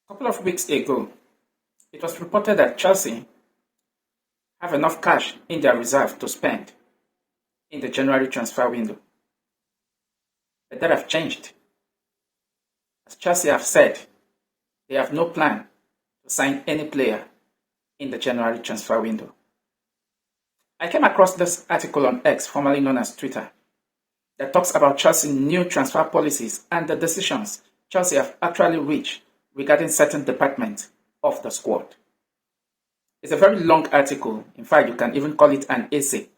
A couple of weeks ago, it was reported that Chelsea have enough cash in their reserve to spend in the January transfer window. But that have changed. As Chelsea have said, they have no plan to sign any player in the January transfer window. I came across this article on X, formerly known as Twitter, that talks about Chelsea's new transfer policies and the decisions Chelsea have actually reached regarding certain departments of the squad. It's a very long article. In fact, you can even call it an essay.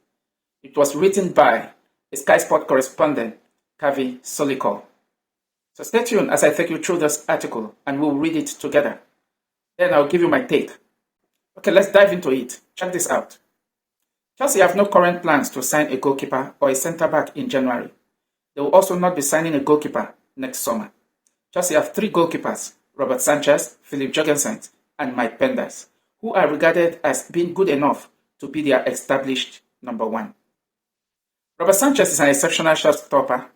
It was written by a Sky Sport correspondent, Kavi Solikol. So stay tuned as I take you through this article and we'll read it together. Then I'll give you my take. Okay, let's dive into it. Check this out. Chelsea have no current plans to sign a goalkeeper or a centre-back in January. They will also not be signing a goalkeeper next summer. Chelsea have 3 goalkeepers, Robert Sanchez, Philip Jorgensen, and Mike Penders, who are regarded as being good enough to be their established number 1. Robert Sanchez is an exceptional shot stopper,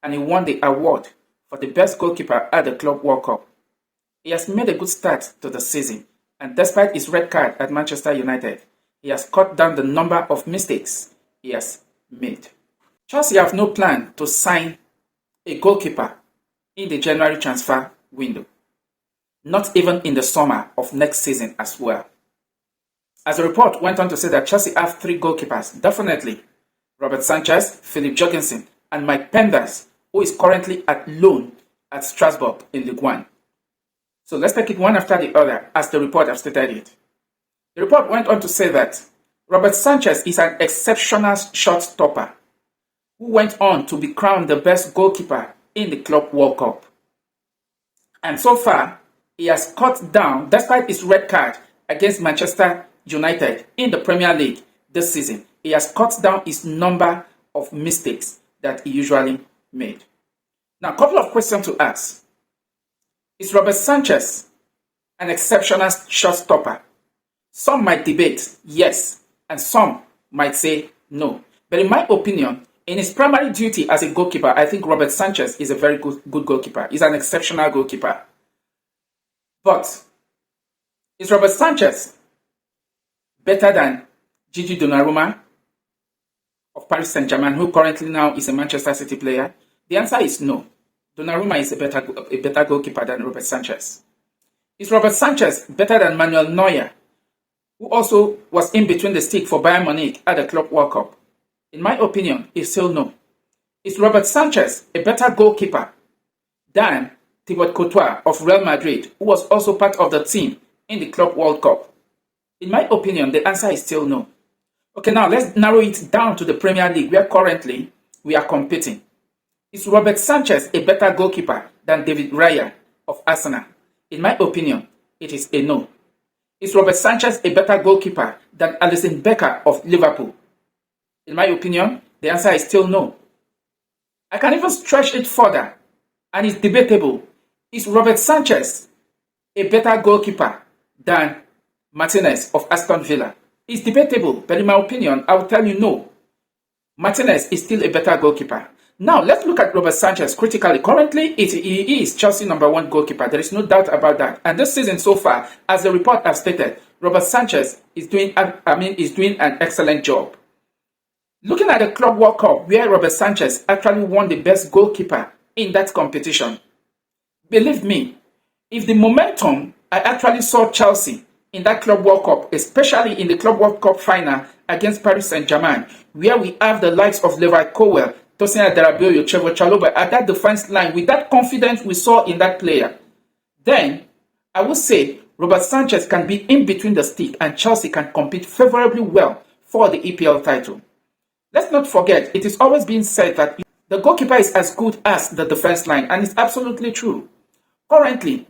and he won the award for the best goalkeeper at the Club World Cup. He has made a good start to the season, and despite his red card at Manchester United, he has cut down the number of mistakes he has made. Chelsea have no plan to sign a goalkeeper in the January transfer window, not even in the summer of next season as well. As the report went on to say that Chelsea have 3 goalkeepers, definitely Robert Sanchez, Philip Jorgensen, and Mike Penders, who is currently at loan at Strasbourg in Ligue 1. So let's take it one after the other as the report has stated it. The report went on to say that Robert Sanchez is an exceptional shot stopper who went on to be crowned the best goalkeeper in the Club World Cup. And so far, he has cut down, despite his red card against Manchester United in the Premier League this season, he has cut down his number of mistakes that he usually made. Now, a couple of questions to ask. Is Robert Sanchez an exceptional shot stopper? Some might debate yes, and some might say no. But in my opinion, in his primary duty as a goalkeeper, I think Robert Sanchez is a very good goalkeeper. He's an exceptional goalkeeper. But is Robert Sanchez better than Gigi Donnarumma of Paris Saint-Germain, who currently now is a Manchester City player? The answer is no. Donnarumma is a better goalkeeper than Robert Sanchez. Is Robert Sanchez better than Manuel Neuer, who also was in between the stick for Bayern Munich at the Club World Cup? In my opinion, it's still no. Is Robert Sanchez a better goalkeeper than Thibaut Courtois of Real Madrid, who was also part of the team in the Club World Cup? In my opinion, the answer is still no. Okay, now let's narrow it down to the Premier League, where currently we are competing. Is Robert Sanchez a better goalkeeper than David Raya of Arsenal? In my opinion, it is a no. Is Robert Sanchez a better goalkeeper than Alisson Becker of Liverpool? In my opinion, the answer is still no. I can even stretch it further, and it's debatable. Is Robert Sanchez a better goalkeeper than Martinez of Aston Villa? It's debatable, but in my opinion, I will tell you no. Martinez is still a better goalkeeper. Now, let's look at Robert Sanchez critically. Currently, he is Chelsea number 1 goalkeeper. There is no doubt about that. And this season so far, as the report has stated, Robert Sanchez is doing an excellent job. Looking at the Club World Cup, where Robert Sanchez actually won the best goalkeeper in that competition, believe me, if the momentum I actually saw Chelsea in that Club World Cup, especially in the Club World Cup final against Paris Saint-Germain, where we have the likes of Levi Colwill, Tosin Adarabioyo, Trevoh Chalobah at that defense line, with that confidence we saw in that player, then I would say Robert Sanchez can be in between the stick and Chelsea can compete favorably well for the EPL title. Let's not forget, it is always being said that the goalkeeper is as good as the defense line, and it's absolutely true. Currently,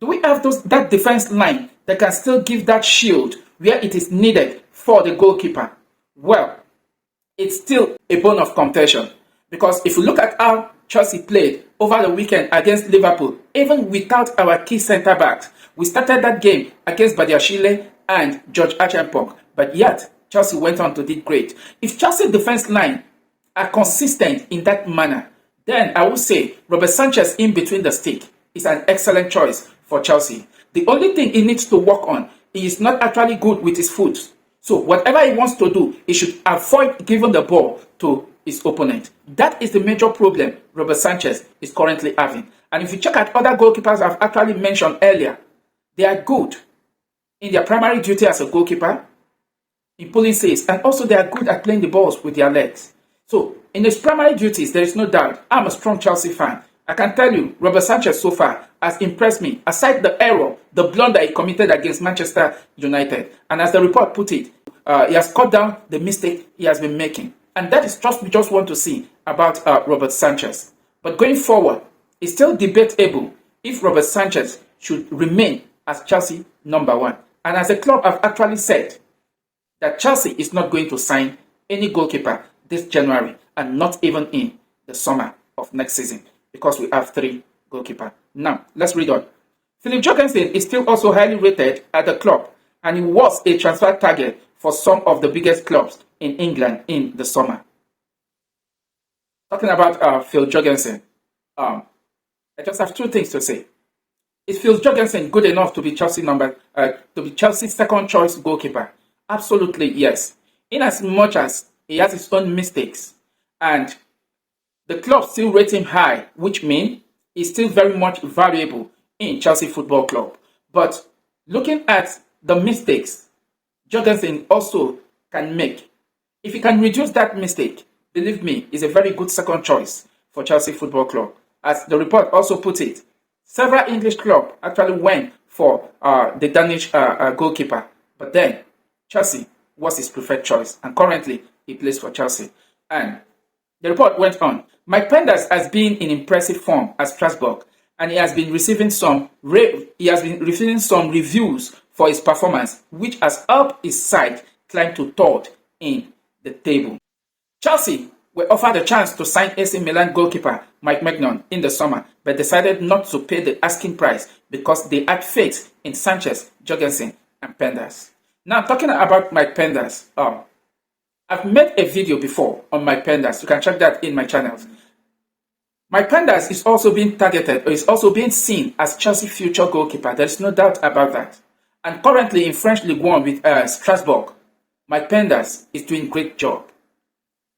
do we have that defense line that can still give that shield where it is needed for the goalkeeper? Well, it's still a bone of contention, because if you look at how Chelsea played over the weekend against Liverpool, even without our key centre-backs, we started that game against Badiashile and George Achampong, but yet Chelsea went on to do great. If Chelsea defense line are consistent in that manner, then I would say Robert Sanchez in between the stick is an excellent choice for Chelsea. The only thing he needs to work on, he is not actually good with his foot. So whatever he wants to do, he should avoid giving the ball to his opponent. That is the major problem Robert Sanchez is currently having. And if you check out other goalkeepers I've actually mentioned earlier, they are good in their primary duty as a goalkeeper, in pulling saves, and also they are good at playing the balls with their legs. So in his primary duties, there is no doubt. I'm a strong Chelsea fan. I can tell you, Robert Sanchez so far has impressed me, aside the error, the blunder he committed against Manchester United. And as the report put it, he has cut down the mistake he has been making. And that is just we just want to see about Robert Sanchez. But going forward, it's still debatable if Robert Sanchez should remain as Chelsea number one. And as a club, I've actually said that Chelsea is not going to sign any goalkeeper this January and not even in the summer of next season because we have 3 goalkeepers. Now, let's read on. Philip Jorgensen is still also highly rated at the club, and he was a transfer target for some of the biggest clubs in England in the summer. Talking about Phil Jorgensen, I just have 2 things to say. Is Phil Jorgensen good enough to be Chelsea's second choice goalkeeper? Absolutely yes. In as much as he has his own mistakes, and the club still rate him high, which means he's still very much valuable in Chelsea Football Club. But looking at the mistakes Jorgensen also can make, if he can reduce that mistake, believe me, he's a very good second choice for Chelsea Football Club. As the report also put it, several English clubs actually went for the Danish goalkeeper, but then Chelsea was his preferred choice, and currently he plays for Chelsea. And the report went on. Mike Penders has been in impressive form at Strasbourg, and he has been receiving some reviews for his performance, which has helped his side climb to 3rd in the table. Chelsea were offered a chance to sign AC Milan goalkeeper Mike Maignan in the summer, but decided not to pay the asking price because they had faith in Sanchez, Jorgensen, and Penders. Now, talking about Mike Penders, I've made a video before on Mike Penders. You can check that in my channels. Mike Penders is also being targeted, or is also being seen as Chelsea's future goalkeeper. There is no doubt about that. And currently in French Ligue 1 with Strasbourg, Mike Penders is doing a great job.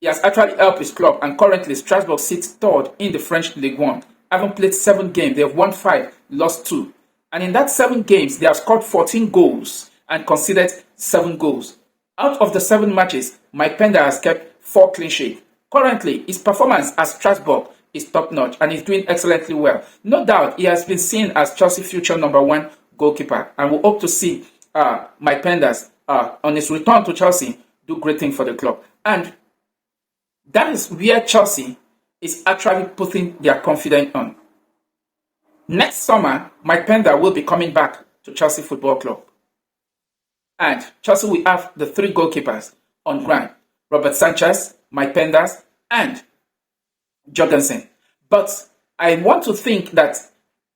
He has actually helped his club, and currently Strasbourg sits 3rd in the French Ligue 1. Having played 7 games, they have won 5, lost 2. And in that 7 games, they have scored 14 goals and conceded 7 goals. Out of the 7 matches, Mike Penders has kept 4 clean sheets. Currently, his performance at Strasbourg is top-notch and he's doing excellently well. No doubt, he has been seen as Chelsea's future number 1 goalkeeper, and we hope to see Mike Penders on his return to Chelsea do great things for the club. And that is where Chelsea is actually putting their confidence on. Next summer, Mike Penders will be coming back to Chelsea Football Club. And Chelsea will have the 3 goalkeepers on ground: Robert Sanchez, Mike Penders, and Jorgensen. But I want to think that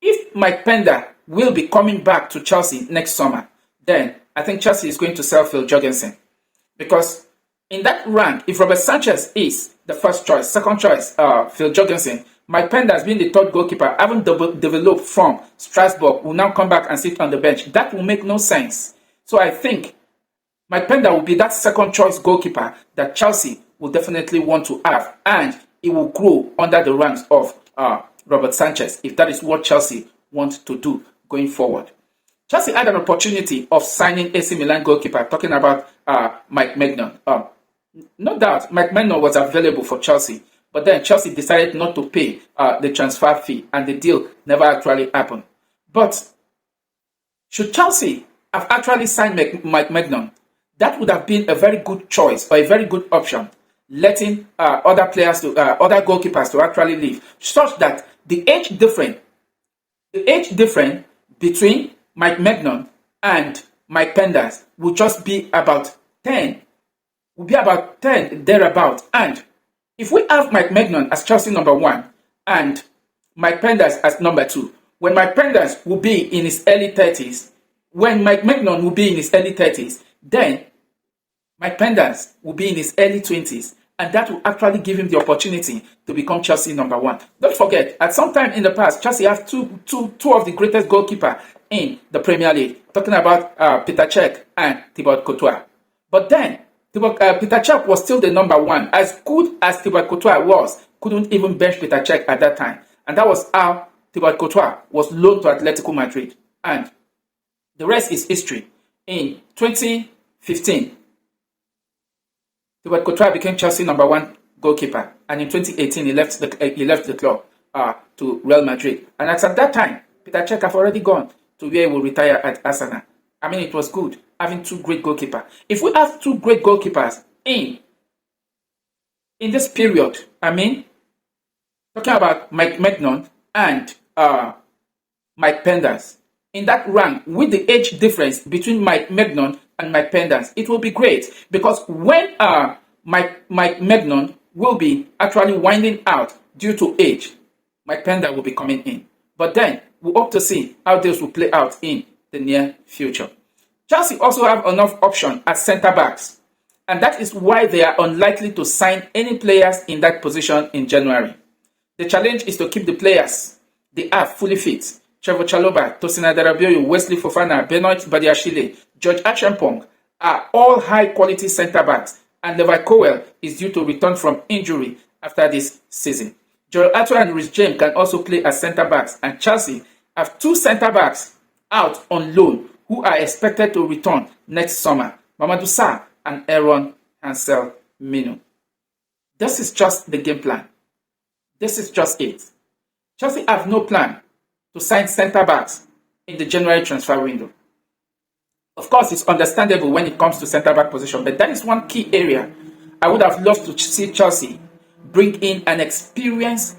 if Mike Penders will be coming back to Chelsea next summer, then I think Chelsea is going to sell Phil Jorgensen. Because in that rank, if Robert Sanchez is the first choice, second choice, Phil Jorgensen, Mike Penders being the 3rd goalkeeper, having developed from Strasbourg, will now come back and sit on the bench. That will make no sense. So I think Mike Penders will be that second choice goalkeeper that Chelsea will definitely want to have, and it will grow under the ranks of Robert Sanchez, if that is what Chelsea want to do going forward. Chelsea had an opportunity of signing AC Milan goalkeeper, talking about Mike Maignan. No doubt, Mike Maignan was available for Chelsea, but then Chelsea decided not to pay the transfer fee, and the deal never actually happened. But should Chelsea have actually signed Mike Maignan, that would have been a very good choice, or a very good option, letting other goalkeepers to actually leave, such that the age difference between Mike Maignan and Mike Penders will just be about 10. Will be about 10 thereabout. And if we have Mike Maignan as Chelsea number 1 and Mike Penders as number 2, when Mike Penders will be in his early 30s, when Mike Maignan will be in his early 30s, then Mike Penders will be in his early 20s, And that will actually give him the opportunity to become Chelsea number one. Don't forget, at some time in the past, Chelsea have two of the greatest goalkeepers in the Premier League. Talking about Peter Cech and Thibaut Courtois. But then, Peter Cech was still the number one. As good as Thibaut Courtois was, couldn't even bench Peter Cech at that time. And that was how Thibaut Courtois was loaned to Atletico Madrid. And the rest is history. In 2015, Thibaut Courtois became Chelsea number one goalkeeper. And in 2018, he left the club to Real Madrid. And at that time, Peter Cech have already gone to where he will retire at Arsenal. I mean, it was good having two great goalkeepers. If we have two great goalkeepers in this period, I mean, talking about Mike Maignan and Mike Penders, in that rank, with the age difference between Mike Maignan and Mike Penders, it will be great. Because when Mike Maignan will be actually winding out due to age, Mike Penders will be coming in. But then, we hope to see how this will play out in the near future. Chelsea also have enough options as centre-backs, and that is why they are unlikely to sign any players in that position in January. The challenge is to keep the players they are fully fit. Trevoh Chalobah, Tosin Adarabioyo, Wesley Fofana, Benoit Badiashile, George Achampong are all high-quality centre-backs, and Levi Colwill is due to return from injury after this season. Joel Ato and Reece James can also play as centre-backs, and Chelsea have two centre-backs out on loan who are expected to return next summer, Mamadou Sarr and Aaron Hansel Minu. This is just the game plan. This is just it. Chelsea have no plan to sign centre-backs in the January transfer window. Of course, it's understandable when it comes to centre-back position, but that is one key area I would have loved to see Chelsea bring in an experienced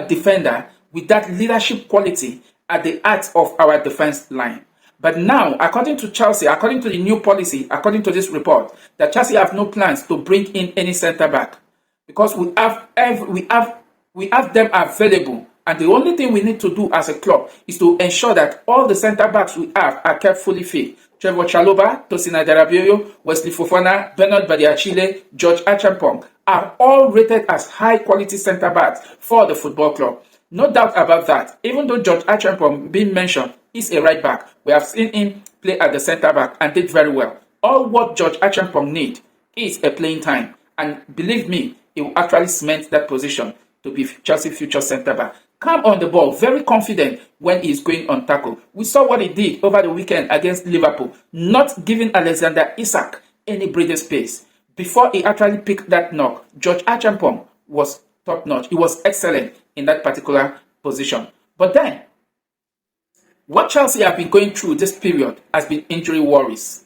defender with that leadership quality at the heart of our defense line. But now, according to Chelsea, according to the new policy, according to this report, that Chelsea have no plans to bring in any centre back because we have them available, and the only thing we need to do as a club is to ensure that all the centre backs we have are kept fully fit. Trevoh Chalobah, Tosin Adarabioyo, Wesley Fofana, Benoit Badiashile, George Achampong are all rated as high-quality centre backs for the football club. No doubt about that. Even though George Achampong being mentioned is a right back, we have seen him play at the centre back and did very well. All what George Achampong needs is a playing time, and believe me, he will actually cement that position to be Chelsea future centre back. Calm on the ball, very confident when he is going on tackle. We saw what he did over the weekend against Liverpool, not giving Alexander Isak any breathing space. Before he actually picked that knock, George Achampong was top-notch. He was excellent in that particular position. But then, what Chelsea have been going through this period has been injury worries,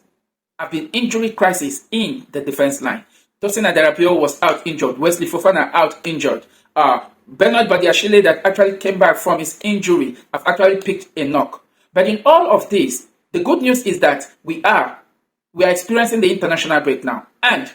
have been injury crisis in the defense line. Tosin Adarabioyo was out injured. Wesley Fofana out injured. Benoit Badiashile that actually came back from his injury have actually picked a knock. But in all of this, the good news is that we are experiencing the international break now. And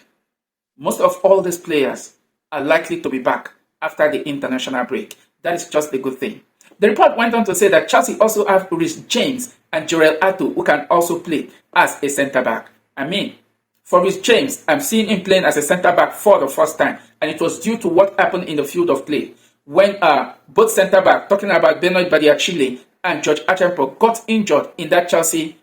most of all these players are likely to be back after the international break. That is just a good thing. The report went on to say that Chelsea also have Reece James and Joel Ato who can also play as a centre-back. I mean, for Reece James, I'm seeing him playing as a centre-back for the first time, and it was due to what happened in the field of play when both centre-back, talking about Benoit Badiashile and George Achampong, got injured in that Chelsea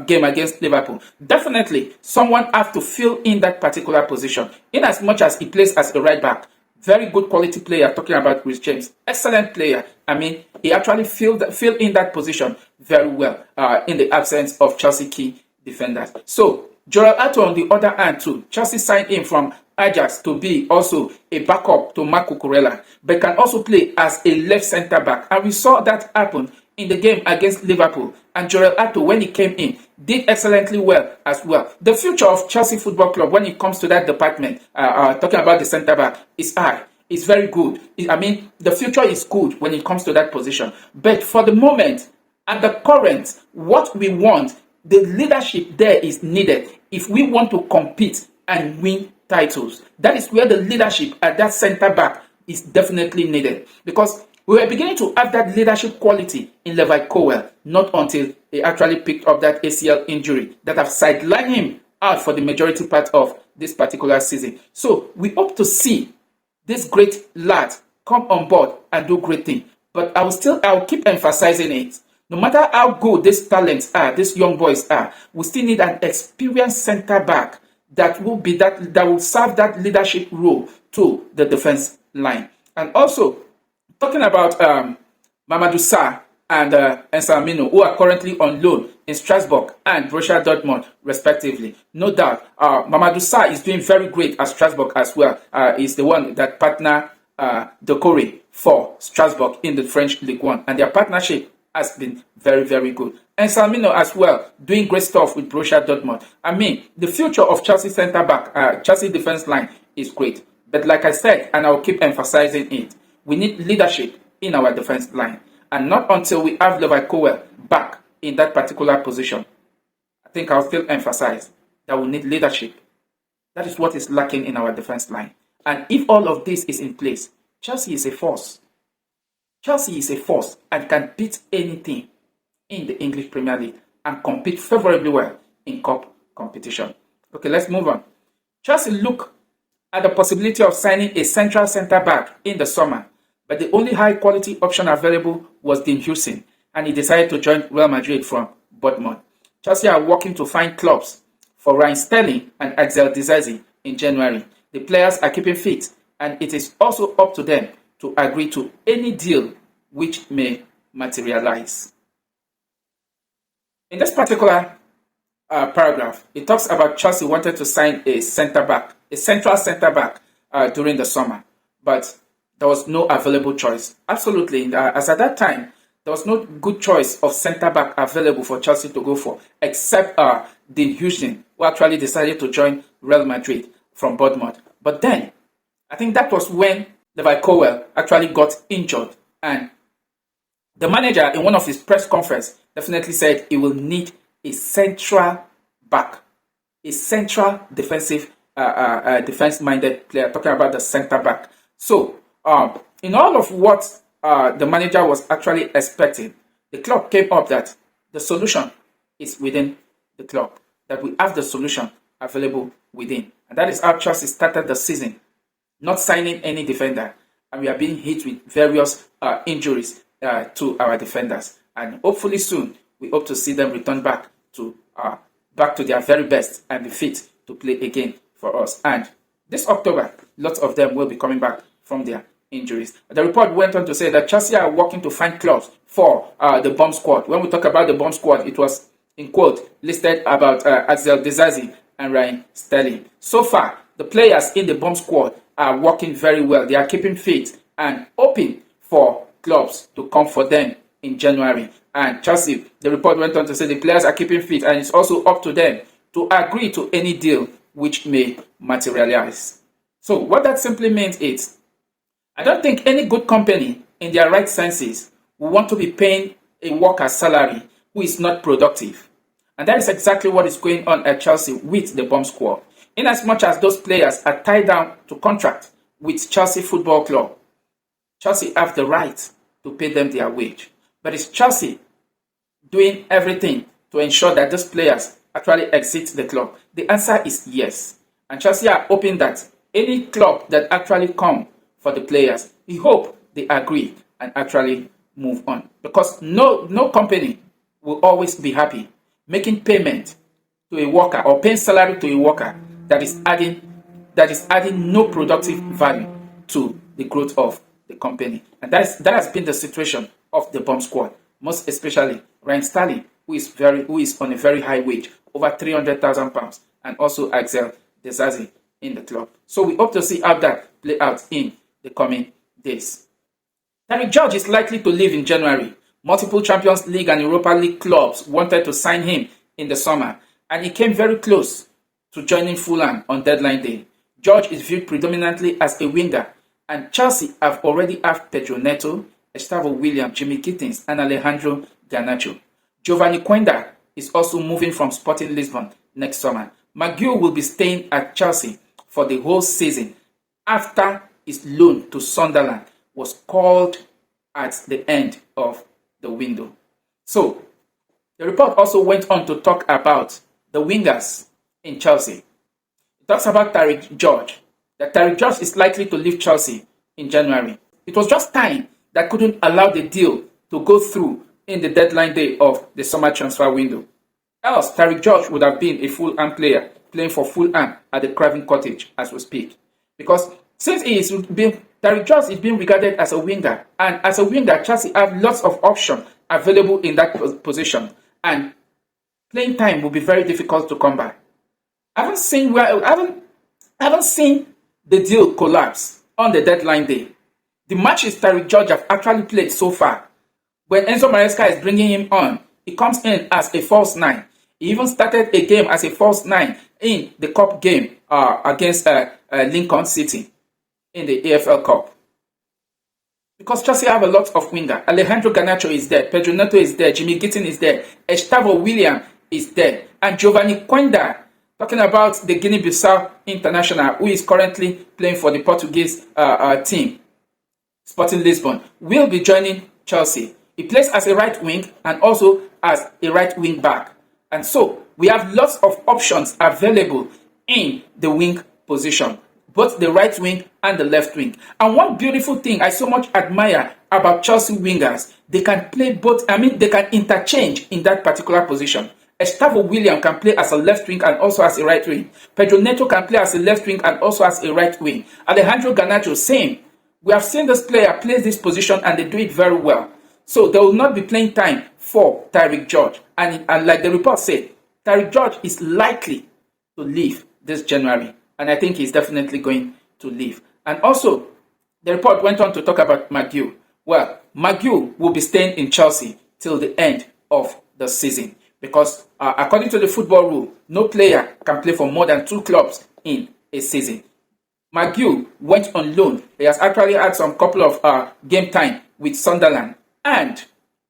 game against Liverpool. Definitely, someone has to fill in that particular position, in as much as he plays as a right back. Very good quality player, talking about Reece James. Excellent player. I mean, he actually filled in that position very well in the absence of Chelsea key defenders. So, Joel Ato on the other hand too, Chelsea signed him from Ajax to be also a backup to Marco Cucurella, but can also play as a left centre-back. And we saw that happen in the game against Liverpool. And Joel Ato, when he came in, did excellently well as well. The future of Chelsea Football Club when it comes to that department, talking about the centre-back, is high. It's very good. I mean, the future is good when it comes to that position. But for the moment, at the current, what we want, the leadership there is needed if we want to compete and win titles. That is where the leadership at that centre-back is definitely needed. Because we were beginning to have that leadership quality in Levi Colwill, not until he actually picked up that ACL injury that have sidelined him out for the majority part of this particular season. So we hope to see this great lad come on board and do great things. But I'll keep emphasizing it. No matter how good these talents are, these young boys are, we still need an experienced center back that will serve that leadership role to the defense line. And also, talking about Mamadou Sarr and Ensalmino, who are currently on loan in Strasbourg and Borussia Dortmund, respectively. No doubt, Mamadou Sarr is doing very great at Strasbourg as well. He's the one that partner Decore for Strasbourg in the French Ligue 1, and their partnership has been very, very good. And Salmino as well, doing great stuff with Borussia Dortmund. I mean, the future of Chelsea centre-back, Chelsea defence line is great. But like I said, and I'll keep emphasizing it, we need leadership in our defence line. And not until we have Levi Colwill back in that particular position, I think I'll still emphasize that we need leadership. That is what is lacking in our defence line. And if all of this is in place, Chelsea is a force. Chelsea is a force and can beat anything in the English Premier League and compete favorably well in cup competition. Okay, let's move on. Chelsea look at the possibility of signing a central centre-back in the summer, but the only high-quality option available was Dean Hewson, and he decided to join Real Madrid from Bournemouth. Chelsea are working to find clubs for Ryan Sterling and Axel Disasi in January. The players are keeping fit, and it is also up to them to agree to any deal which may materialize. In this particular paragraph, it talks about Chelsea wanted to sign a centre-back, a central centre-back during the summer, but there was no available choice. Absolutely, as at that time, there was no good choice of centre-back available for Chelsea to go for, except Dean Hewson, who actually decided to join Real Madrid from Bournemouth. But then, I think that was when Levi Colwill actually got injured, and the manager in one of his press conferences definitely said he will need a central back, a central defense-minded player, talking about the centre back. So, in all of what the manager was actually expecting, the club came up that the solution is within the club, that we have the solution available within. And that is how Chelsea started the season, not signing any defender. And we are being hit with various injuries to our defenders. And hopefully soon, we hope to see them return back to their very best and be fit to play again for us. And this October, lots of them will be coming back from their injuries. The report went on to say that Chelsea are working to find clubs for the bomb squad. When we talk about the bomb squad, it was, in quote, listed about Axel Disasi and Ryan Sterling. So far, the players in the bomb squad are working very well. They are keeping fit and hoping for clubs to come for them in January. And Chelsea, the report went on to say the players are keeping fit, and it's also up to them to agree to any deal which may materialize. So what that simply means is, I don't think any good company in their right senses will want to be paying a worker's salary who is not productive. And that is exactly what is going on at Chelsea with the bomb squad. In as much as those players are tied down to contract with Chelsea Football Club, Chelsea have the right to pay them their wage. But is Chelsea doing everything to ensure that those players actually exit the club? The answer is yes. And Chelsea are hoping that any club that actually come for the players, we hope they agree and actually move on. Because no company will always be happy making payment to a worker or paying salary to a worker that is adding no productive value to the growth of the company. And that has been the situation of the bomb squad, most especially Ryan Sterling, who is on a very high wage, over £300,000, and also Axel Disasi in the club. So we hope to see how that play out in the coming days. Terry George is likely to leave in January. Multiple Champions League and Europa League clubs wanted to sign him in the summer, and he came very close to joining Fulham on deadline day. George is viewed predominantly as a winger, and Chelsea have already have Pedro Neto, Gustavo Williams, Jimmy Gittins, and Alejandro Garnacho. Giovanni Quenda is also moving from Sporting Lisbon next summer. Maguire will be staying at Chelsea for the whole season after his loan to Sunderland was called at the end of the window. So, the report also went on to talk about the wingers in Chelsea. It talks about Tariq George, that Tariq George is likely to leave Chelsea in January. It was just time that couldn't allow the deal to go through in the deadline day of the summer transfer window. Else, Tariq George would have been a Fulham player playing for Fulham at the Craven Cottage as we speak. Because since Tariq George is being regarded as a winger, and as a winger, Chelsea have lots of options available in that position, and playing time will be very difficult to come by. I haven't seen the deal collapse on the deadline day. The matches Tariq George have actually played so far, when Enzo Maresca is bringing him on, he comes in as a false nine. He even started a game as a false nine in the cup game against Lincoln City in the AFL Cup. Because Chelsea have a lot of winger. Alejandro Garnacho is there, Pedro Neto is there, Jimmy Gittin is there, Gustavo William is there, and Giovanni Quenda, talking about the Guinea-Bissau international who is currently playing for the Portuguese team, Sporting Lisbon, will be joining Chelsea. He plays as a right wing and also as a right wing back. And so we have lots of options available in the wing position, both the right wing and the left wing. And one beautiful thing I so much admire about Chelsea wingers, they can play both, they can interchange in that particular position. Gustavo William can play as a left wing and also as a right wing. Pedro Neto can play as a left wing and also as a right wing. Alejandro Garnacho, same. We have seen this player play this position and they do it very well. So they will not be playing time for Tariq George. And like the report said, Tariq George is likely to leave this January. And I think he's definitely going to leave. And also, the report went on to talk about McGill. Well, McGill will be staying in Chelsea till the end of the season. Because according to the football rule, no player can play for more than 2 clubs in a season. McGill went on loan. He has actually had some couple of game time with Sunderland. And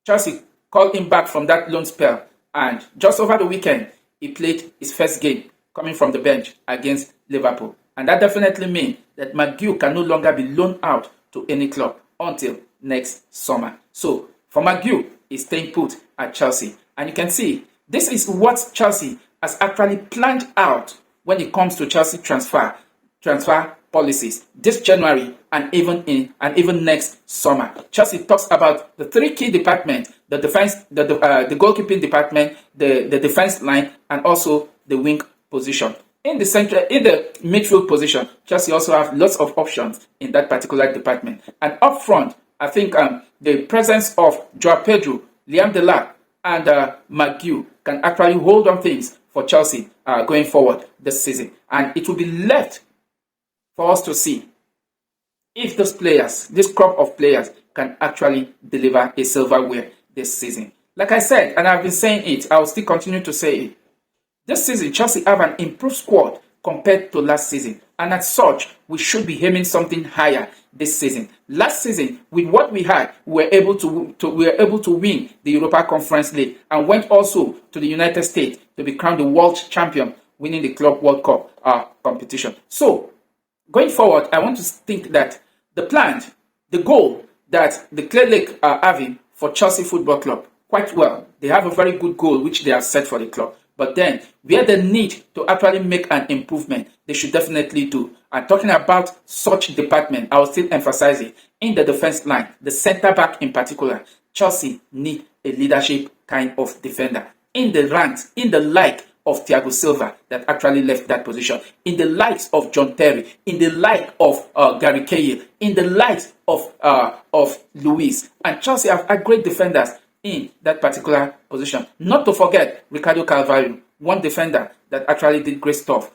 Chelsea called him back from that loan spell. And just over the weekend, he played his first game coming from the bench against Liverpool. And that definitely means that McGill can no longer be loaned out to any club until next summer. So for McGill, he's staying put at Chelsea. And you can see, this is what Chelsea has actually planned out when it comes to Chelsea transfer policies this January and even next summer. Chelsea talks about the 3 key departments: the defense, the goalkeeping department, the defense line, and also the wing position. In the midfield position, Chelsea also have lots of options in that particular department. And up front, I think the presence of Joao Pedro, Liam Delap, and McGill can actually hold on things for Chelsea going forward this season. And it will be left for us to see if this crop of players can actually deliver a silverware this season. Like I said, and I've been saying it, I will still continue to say it. This season, Chelsea have an improved squad compared to last season. And as such, we should be aiming something higher this season. Last season, with what we had, we were able to win the Europa Conference League and went also to the United States to be crowned the world champion, winning the Club World Cup competition. So, going forward, I want to think that the goal that the Clear Lake are having for Chelsea Football Club, quite well. They have a very good goal which they have set for the club. But then, where they need to actually make an improvement, they should definitely do. And talking about such department, I will still emphasize it. In the defense line, the centre back in particular, Chelsea need a leadership kind of defender. In the ranks, in the like of Thiago Silva that actually left that position, in the likes of John Terry, in the like of Gary Cahill, in the likes of Luis. And Chelsea have had great defenders in that particular position. Not to forget Ricardo Carvalho, one defender that actually did great stuff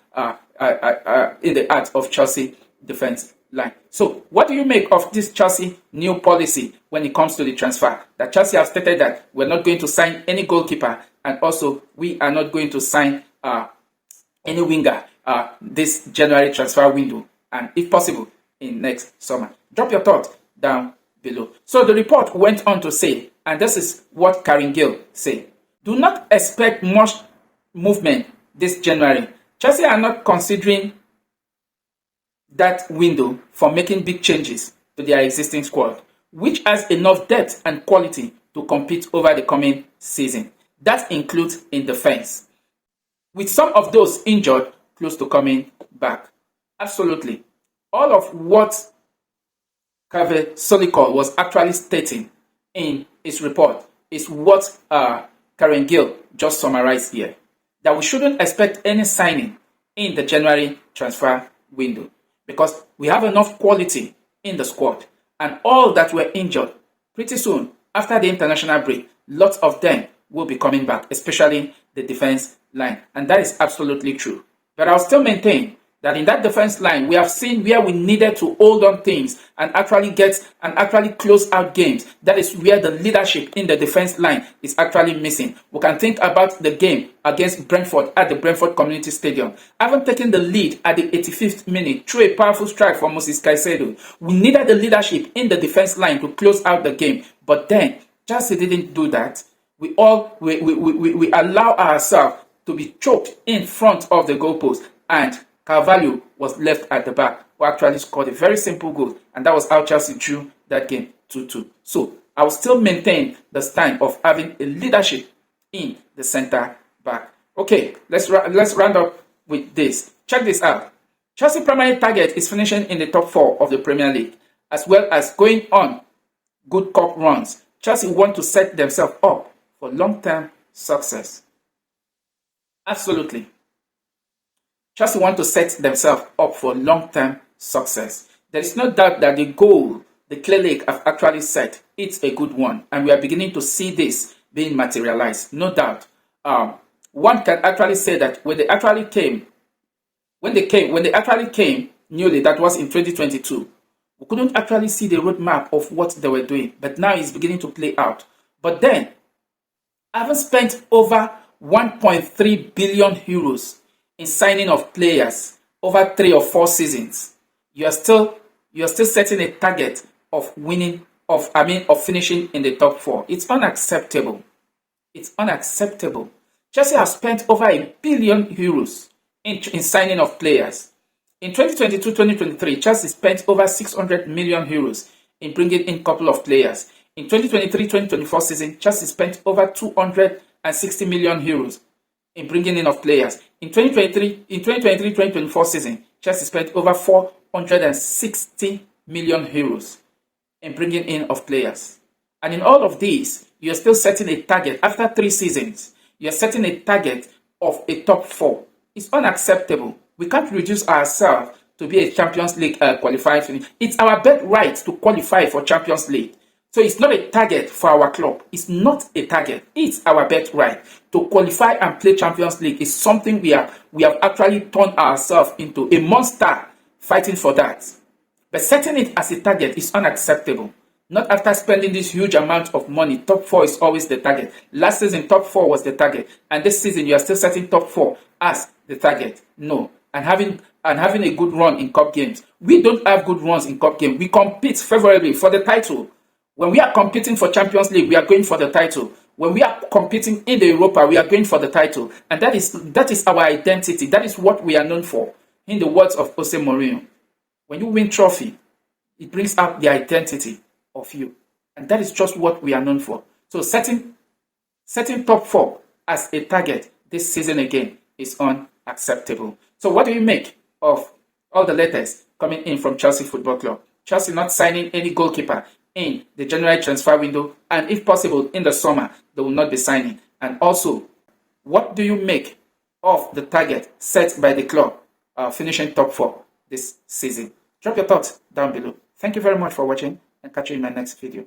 in the art of Chelsea defense line. So, what do you make of this Chelsea new policy when it comes to the transfer? That Chelsea have stated that we're not going to sign any goalkeeper, and also we are not going to sign any winger this January transfer window, and if possible, in next summer. Drop your thoughts down below. So the report went on to say, and this is what Karen Gill said, do not expect much movement this January. Chelsea are not considering that window for making big changes to their existing squad, which has enough depth and quality to compete over the coming season. That includes in defense. with some of those injured close to coming back. Absolutely. All of what Kave Solikol was actually stating in his report is what Karen Gill just summarized here. That we shouldn't expect any signing in the January transfer window because we have enough quality in the squad, and all that were injured pretty soon after the international break, lots of them will be coming back, especially the defense line, and that is absolutely true. But I'll still maintain that in that defense line, we have seen where we needed to hold on things and actually close out games. That is where the leadership in the defense line is actually missing. We can think about the game against Brentford at the Brentford Community Stadium. Having taken the lead at the 85th minute through a powerful strike from Moses Caicedo, we needed the leadership in the defense line to close out the game. But then, Chelsea didn't do that. We allow ourselves to be choked in front of the goalpost, and Carvalho was left at the back, who actually scored a very simple goal, and that was how Chelsea drew that game 2-2. So I will still maintain the stand of having a leadership in the centre back. Okay, let's round up with this. Check this out. Chelsea's primary target is finishing in the top 4 of the Premier League, as well as going on good cup runs. Chelsea want to set themselves up for long-term success. Absolutely. Chelsea want to set themselves up for long-term success. There is no doubt that the goal the Clay Lake have actually set, it's a good one, and we are beginning to see this being materialized. No doubt. One can actually say that when they actually came newly, that was in 2022, we couldn't actually see the roadmap of what they were doing, but now it's beginning to play out. But then, having spent over 1.3 billion euros in signing of players over 3 or 4 seasons, you are still setting a target of finishing in the top 4. It's unacceptable. It's unacceptable. Chelsea has spent over 1 billion euros in signing of players. In 2022-2023, Chelsea spent over 600 million euros in bringing in a couple of players. In 2023-2024 season, Chelsea spent over 260 million euros in bringing in of players. In 2023-2024 season, Chelsea spent over 460 million euros in bringing in of players. And in all of these, you're still setting a target. After 3 seasons, you're setting a target of a top 4. It's unacceptable. We can't reduce ourselves to be a Champions League qualifier. It's our birthright to qualify for Champions League. So it's not a target for our club. It's not a target. It's our birthright. To qualify and play Champions League is something we have actually turned ourselves into a monster fighting for that. But setting it as a target is unacceptable. Not after spending this huge amount of money. Top 4 is always the target. Last season, top 4 was the target. And this season, you are still setting top 4 as the target. No. And having a good run in cup games. We don't have good runs in cup games. We compete favorably for the title. When we are competing for Champions League, we are going for the title. When we are competing in the Europa, we are going for the title. And that is our identity. That is what we are known for. In the words of Jose Mourinho, when you win trophy, it brings out the identity of you. And that is just what we are known for. So setting top 4 as a target this season again is unacceptable. So what do you make of all the letters coming in from Chelsea Football Club? Chelsea not signing any goalkeeper in the January transfer window, and if possible in the summer, they will not be signing. And also, what do you make of the target set by the club finishing top 4 this season? Drop your thoughts down below. Thank you very much for watching, and catch you in my next video.